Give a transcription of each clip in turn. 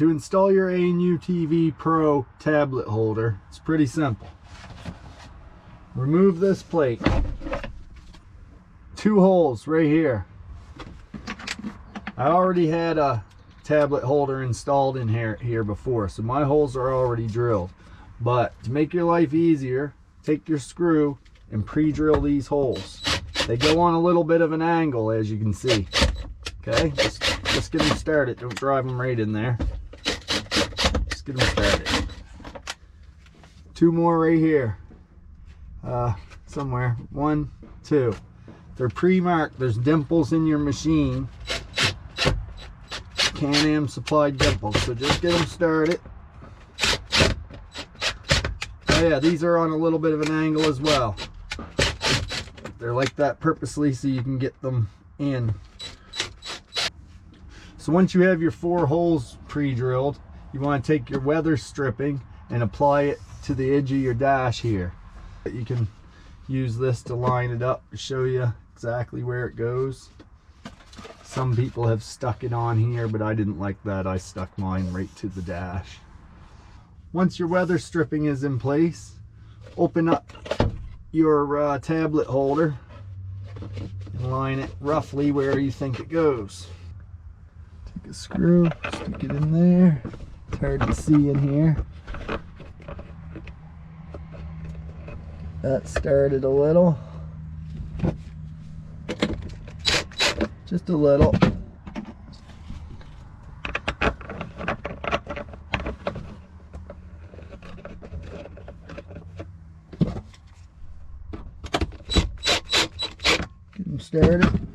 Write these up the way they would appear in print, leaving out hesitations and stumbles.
to install your A UTV Pro tablet holder, it's pretty simple. Remove this plate. 2 holes right here. I already had a tablet holder installed in here before, so my holes are already drilled. But to make your life easier, take your screw and pre-drill these holes. They go on a little bit of an angle, as you can see. Okay, just get them started. Don't drive them right in there. Just get them started. 2 more right here. Somewhere. 1, 2. They're pre-marked. There's dimples in your machine. Can-Am supplied dimples. So just get them started. Oh yeah, these are on a little bit of an angle as well. They're like that purposely so you can get them in. So once you have your 4 holes pre-drilled, you want to take your weather stripping and apply it to the edge of your dash here. You can use this to line it up to show you exactly where it goes. Some people have stuck it on here, but I didn't like that. I stuck mine right to the dash. Once your weather stripping is in place, open up your tablet holder and line it roughly where you think it goes. Take a screw, stick it in there. It's hard to see in here. That started a little. Just a little. Get them started.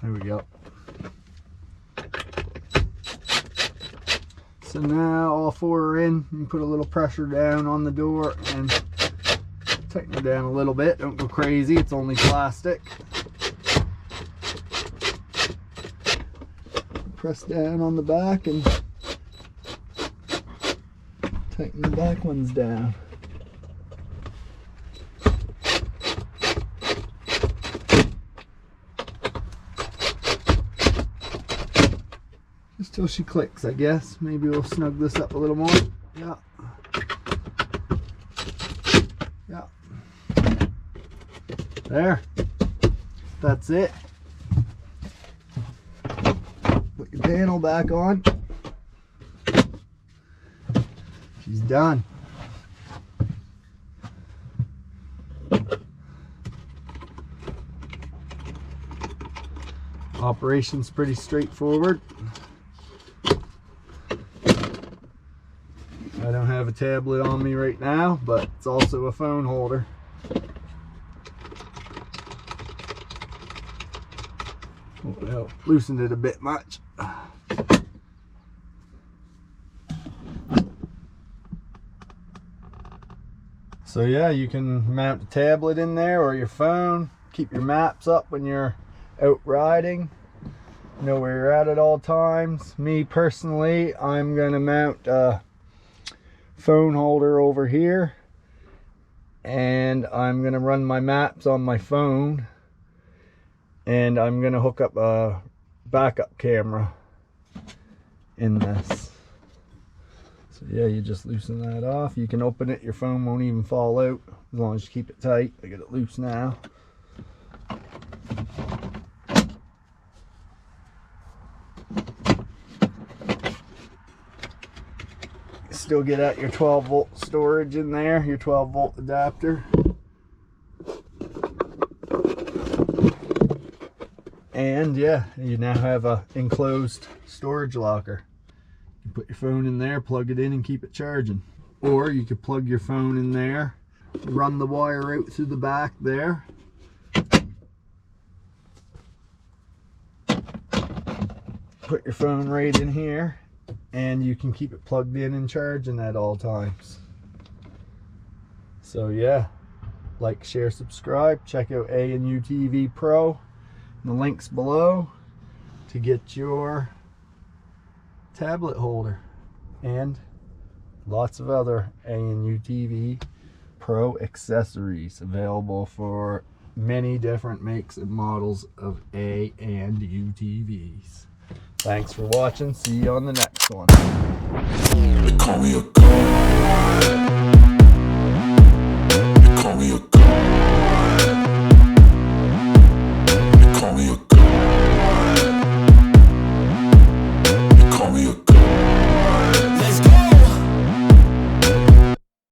There we go. So now all 4 are in. You can put a little pressure down on the door and tighten it down a little bit. Don't go crazy, it's only plastic. Press down on the back and tighten the back ones down. Just till she clicks, I guess. Maybe we'll snug this up a little more. Yeah. Yeah. There. That's it. Put your panel back on. She's done. Operation's pretty straightforward. I don't have a tablet on me right now, but it's also a phone holder. Well, loosened it a bit much. So yeah, you can mount a tablet in there or your phone. Keep your maps up when you're out riding. Know where you're at all times. Me personally, I'm gonna mount a phone holder over here, and I'm gonna run my maps on my phone, and I'm gonna hook up a backup camera in this. So yeah, you just loosen that off. You can open it, your phone won't even fall out as long as you keep it tight. I get it loose now. Still get out your 12-volt storage in there, your 12-volt adapter. And yeah, you now have a enclosed storage locker. You put your phone in there, plug it in, and keep it charging. Or you could plug your phone in there, run the wire out through the back there. Put your phone right in here, and you can keep it plugged in and charging at all times. So yeah, like, share, subscribe. Check out A UTV Pro. The links below. to get your tablet holder, and lots of other A and UTV Pro accessories available for many different makes and models of A and UTVs. Thanks for watching. See you on the next one. They call me a god.